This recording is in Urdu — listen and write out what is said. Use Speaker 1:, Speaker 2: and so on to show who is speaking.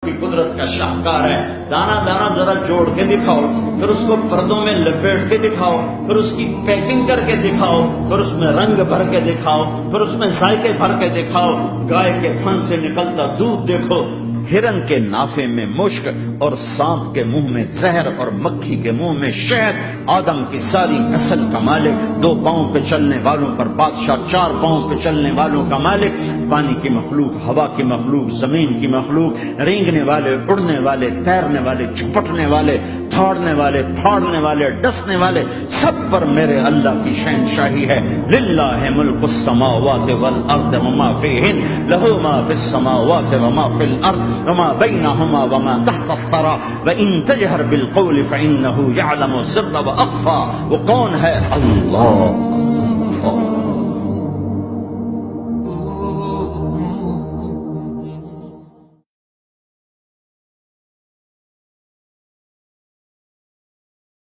Speaker 1: کی قدرت کا شاہکار ہے. دانا دانا ذرا جوڑ کے دکھاؤ، پھر اس کو پردوں میں لپیٹ کے دکھاؤ، پھر اس کی پیکنگ کر کے دکھاؤ، پھر اس میں رنگ بھر کے دکھاؤ، پھر اس میں ذائقے بھر کے دکھاؤ. گائے کے تھن سے نکلتا دودھ دیکھو، ہرن کے نافے میں مشک اور سانپ کے منہ میں زہر اور مکھی کے منہ میں شہد. آدم کی ساری نسل کا مالک، 2 پاؤں پہ چلنے والوں پر بادشاہ، 4 پاؤں پہ چلنے والوں کا مالک، پانی کی مخلوق، ہوا کی مخلوق، زمین کی مخلوق، رینگنے والے، اڑنے والے، تیرنے والے، چپٹنے والے، دھاڑنے والے، پھاڑنے والے، ڈسنے والے، سب پر میرے اللہ کی شہنشاہی ہے. للہ ملک السماوات والارض وما فیہن، لہ ما فی السماوات وما فی الارض وما بینہما وما تحت الثری وان تجہر بالقول فانہ یعلم السر واخفی. وہ کون ہے؟ اللہ.